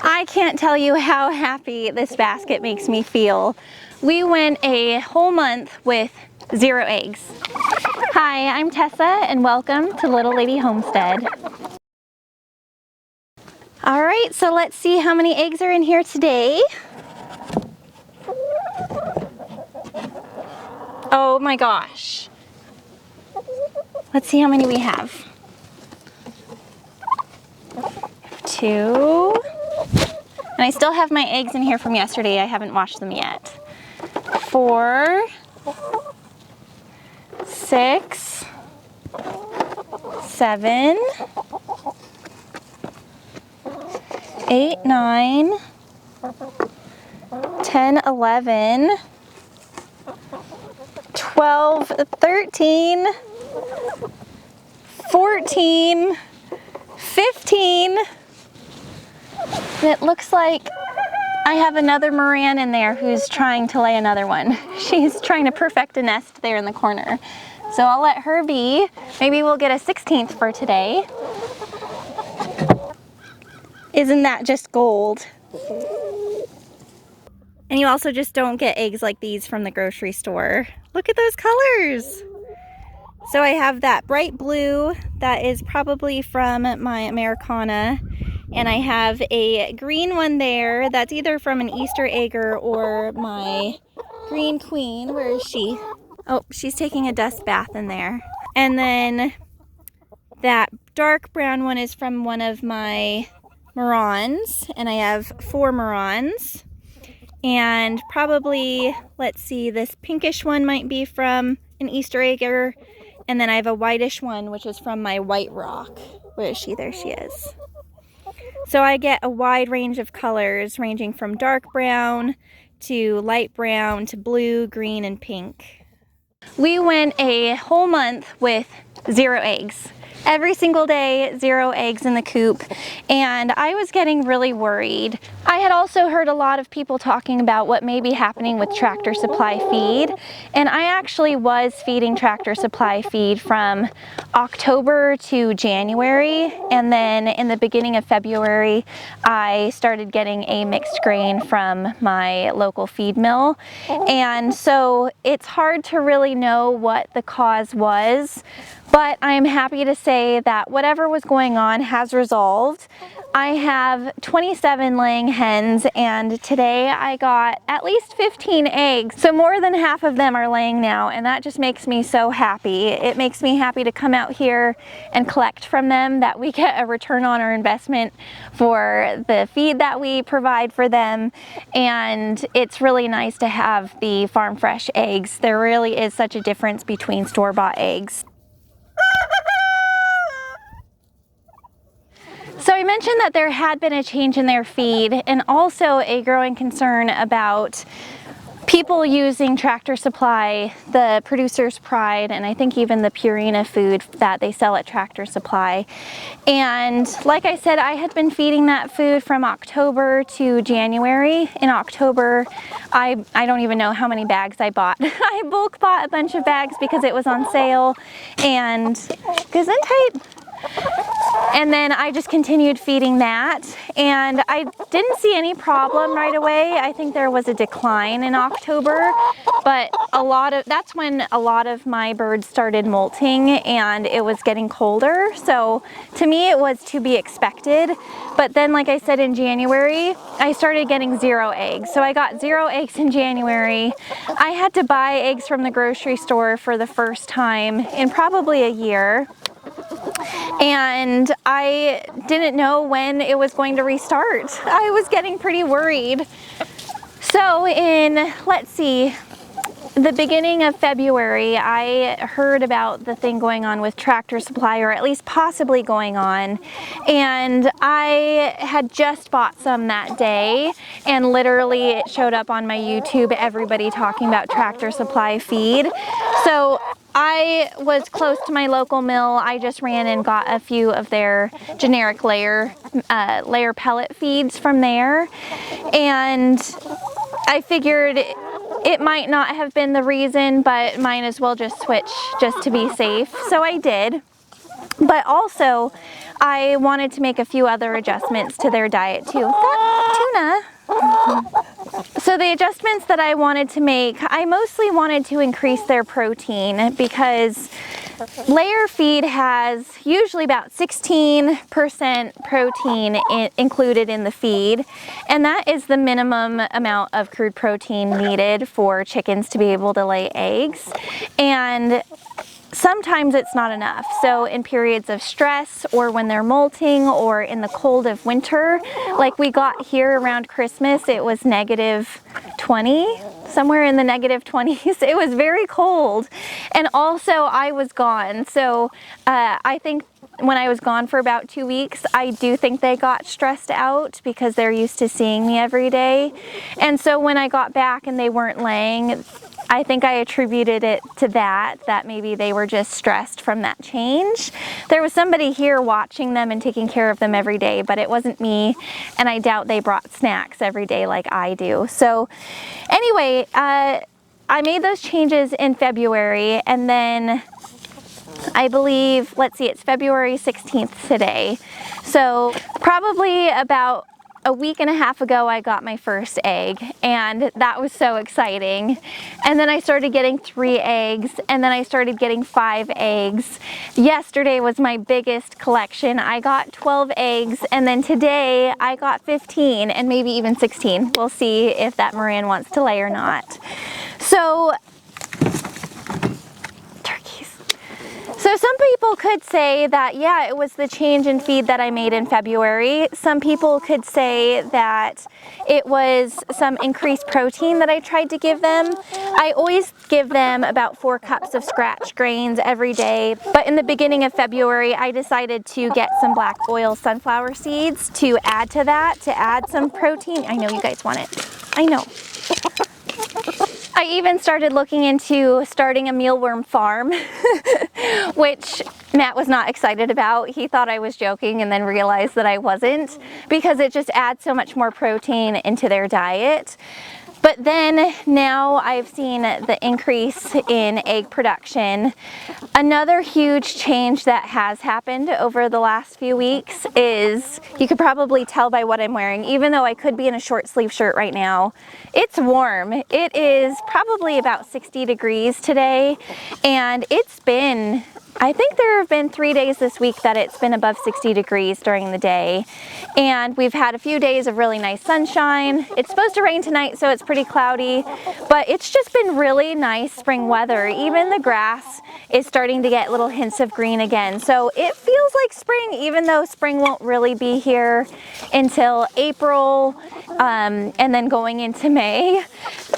I can't tell you how happy this basket makes me feel. We went a whole month with 0 eggs. Hi, I'm Tessa and welcome to Little Lady Homestead. All right, so let's see how many eggs are in here today. Oh my gosh. Let's see how many we have. 2. And I still have my eggs in here from yesterday. I haven't washed them yet. 4, 6, 7, 8, 9, 10, 11, 12, 13, 14, 15. It looks like I have another Moran in there who's trying to lay another one. She's trying to perfect a nest there in the corner. So I'll let her be. Maybe we'll get a 16th for today. Isn't that just gold? And you also just don't get eggs like these from the grocery store. Look at those colors. So I have that bright blue that is probably from my Americana. And I have a green one there that's either from an Easter egger or my green queen. Where is she? Oh, she's taking a dust bath in there. And then that dark brown one is from one of my Morans. And I have 4 Morans. And probably, let's see, this pinkish one might be from an Easter egger. And then I have a whitish one, which is from my White Rock. Where is she? There she is. So I get a wide range of colors ranging from dark brown to light brown to blue, green, and pink. We went a whole month with 0 eggs. Every single day, 0 eggs in the coop, and I was getting really worried. I had also heard a lot of people talking about what may be happening with Tractor Supply feed, and I actually was feeding Tractor Supply feed from October to January, and then in the beginning of February, I started getting a mixed grain from my local feed mill, and so it's hard to really know what the cause was. But I'm happy to say that whatever was going on has resolved. I have 27 laying hens, and today I got at least 15 eggs. So more than half of them are laying now, and that just makes me so happy. It makes me happy to come out here and collect from them, that we get a return on our investment for the feed that we provide for them. And it's really nice to have the farm fresh eggs. There really is such a difference between store-bought eggs. So I mentioned that there had been a change in their feed, and also a growing concern about people using Tractor Supply, the Producer's Pride, and I think even the Purina food that they sell at Tractor Supply. And like I said, I had been feeding that food from October to January. In October, I don't even know how many bags I bought. I bulk bought a bunch of bags because it was on sale, and goes in tight. And then I just continued feeding that, and I didn't see any problem right away. I think there was a decline in October, but that's when a lot of my birds started molting and it was getting colder. So to me it was to be expected. But then, like I said, in January I started getting 0 eggs. So I got 0 eggs in January. I had to buy eggs from the grocery store for the first time in probably a year. And I didn't know when it was going to restart. I was getting pretty worried. So in, let's see, the beginning of February, I heard about the thing going on with Tractor Supply, or at least possibly going on. And I had just bought some that day, and literally it showed up on my YouTube, everybody talking about Tractor Supply feed. So I was close to my local mill. I just ran and got a few of their generic layer pellet feeds from there. And I figured it might not have been the reason, but might as well just switch just to be safe. So I did. But also, I wanted to make a few other adjustments to their diet too. That tuna. So the adjustments that I wanted to make, I mostly wanted to increase their protein because layer feed has usually about 16% protein included in the feed, and that is the minimum amount of crude protein needed for chickens to be able to lay eggs. And sometimes it's not enough. So in periods of stress or when they're molting or in the cold of winter, like we got here around Christmas, it was -20, somewhere in the -20s. It was very cold. And also I was gone. So I think when I was gone for about 2 weeks, I do think they got stressed out because they're used to seeing me every day. And so when I got back and they weren't laying, I think I attributed it to that maybe they were just stressed from that change. There was somebody here watching them and taking care of them every day, but it wasn't me, and I doubt they brought snacks every day like I do. So anyway, I made those changes in February, and then I believe, let's see, it's February 16th today. So probably about a week and a half ago, I got my first egg, and that was so exciting. And then I started getting 3 eggs, and then I started getting 5 eggs. Yesterday was my biggest collection. I got 12 eggs, and then today I got 15 and maybe even 16. We'll see if that Moran wants to lay or not. So some people could say that, yeah, it was the change in feed that I made in February. Some people could say that it was some increased protein that I tried to give them. I always give them about 4 cups of scratch grains every day. But in the beginning of February, I decided to get some black oil sunflower seeds to add to that, to add some protein. I know you guys want it. I know. I even started looking into starting a mealworm farm, which Matt was not excited about. He thought I was joking and then realized that I wasn't, because it just adds so much more protein into their diet. But then now I've seen the increase in egg production. Another huge change that has happened over the last few weeks is, you could probably tell by what I'm wearing, even though I could be in a short sleeve shirt right now, it's warm. It is probably about 60 degrees today, and it's been, I think there have been 3 days this week that it's been above 60 degrees during the day. And we've had a few days of really nice sunshine. It's supposed to rain tonight, so it's pretty cloudy, but it's just been really nice spring weather. Even the grass is starting to get little hints of green again. So it feels like spring, even though spring won't really be here until April, and then going into May.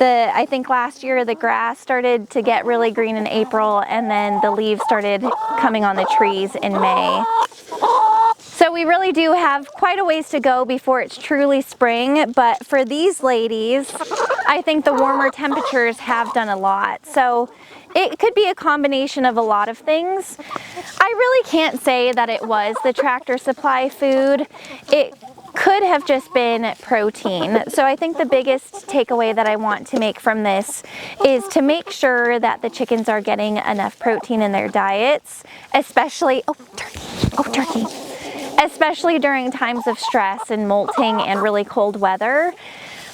I think last year the grass started to get really green in April, and then the leaves started coming on the trees in May. So we really do have quite a ways to go before it's truly spring, but for these ladies, I think the warmer temperatures have done a lot. So it could be a combination of a lot of things. I really can't say that it was the Tractor Supply food. It could have just been protein. So I think the biggest takeaway that I want to make from this is to make sure that the chickens are getting enough protein in their diets, especially, turkey, especially during times of stress and molting and really cold weather.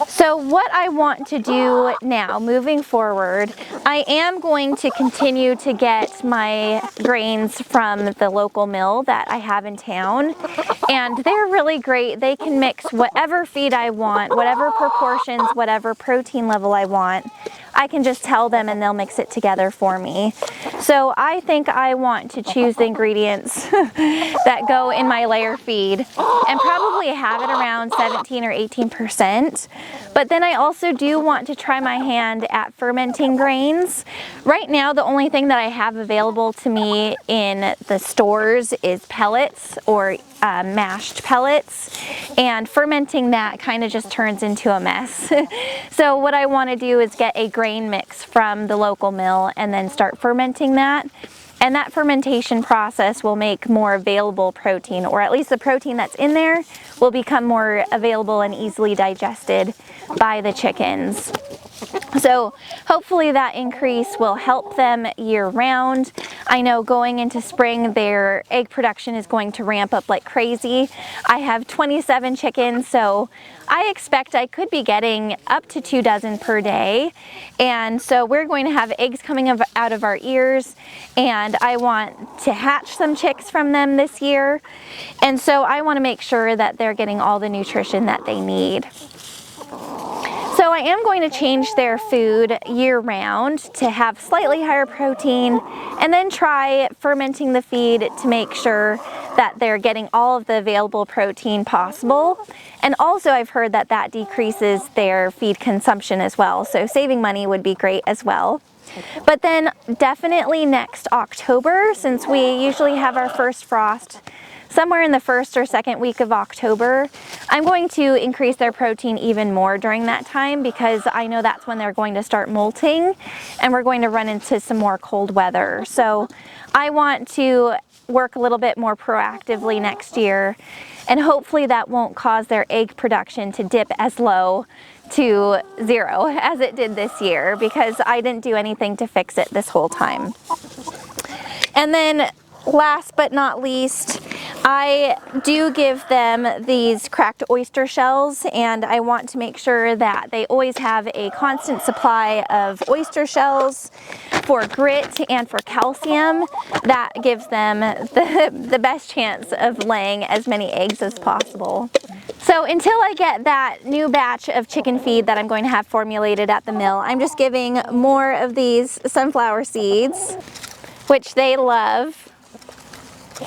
So what I want to do now, moving forward, I am going to continue to get my grains from the local mill that I have in town, and they're really great. They can mix whatever feed I want, whatever proportions, whatever protein level I want. I can just tell them and they'll mix it together for me. So I think I want to choose the ingredients that go in my layer feed and probably have it around 17 or 18%. But then I also do want to try my hand at fermenting grains. Right now, the only thing that I have available to me in the stores is pellets or mashed pellets, and fermenting that kind of just turns into a mess. So what I want to do is get a grain mix from the local mill and then start fermenting that. And that fermentation process will make more available protein, or at least the protein that's in there will become more available and easily digested by the chickens. So hopefully that increase will help them year round. I know going into spring, their egg production is going to ramp up like crazy. I have 27 chickens, so I expect I could be getting up to 2 dozen per day. And so we're going to have eggs coming out of our ears, and I want to hatch some chicks from them this year. And so I want to make sure that they're getting all the nutrition that they need. So I am going to change their food year round to have slightly higher protein, and then try fermenting the feed to make sure that they're getting all of the available protein possible. And also I've heard that that decreases their feed consumption as well, so saving money would be great as well. But then definitely next October, since we usually have our first frost somewhere in the first or second week of October, I'm going to increase their protein even more during that time, because I know that's when they're going to start molting and we're going to run into some more cold weather. So I want to work a little bit more proactively next year, and hopefully that won't cause their egg production to dip as low to 0 as it did this year, because I didn't do anything to fix it this whole time. And then last but not least, I do give them these cracked oyster shells, and I want to make sure that they always have a constant supply of oyster shells for grit and for calcium. That gives them the best chance of laying as many eggs as possible. So until I get that new batch of chicken feed that I'm going to have formulated at the mill, I'm just giving more of these sunflower seeds, which they love.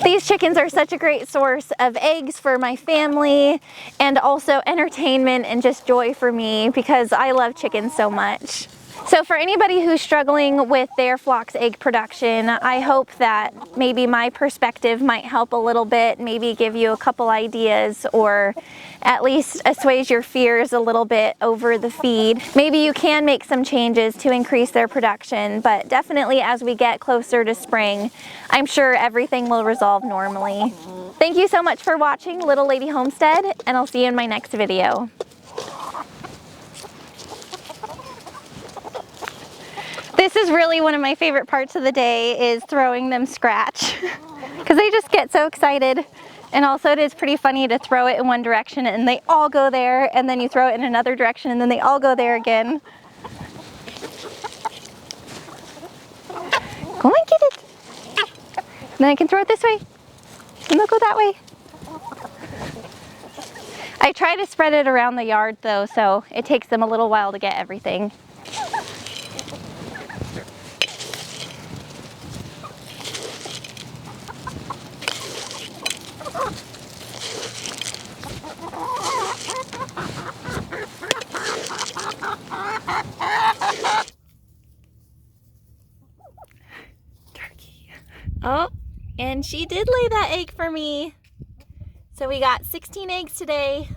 These chickens are such a great source of eggs for my family, and also entertainment and just joy for me, because I love chickens so much. So for anybody who's struggling with their flock's egg production, I hope that maybe my perspective might help a little bit, maybe give you a couple ideas, or at least assuage your fears a little bit over the feed. Maybe you can make some changes to increase their production, but definitely as we get closer to spring, I'm sure everything will resolve normally. Thank you so much for watching Little Lady Homestead, and I'll see you in my next video. This is really one of my favorite parts of the day, is throwing them scratch, because they just get so excited. And also it is pretty funny to throw it in one direction and they all go there, and then you throw it in another direction and then they all go there again. Go and get it. And then I can throw it this way and they'll go that way. I try to spread it around the yard though, so it takes them a little while to get everything. Turkey. Oh, and she did lay that egg for me. So we got 16 eggs today.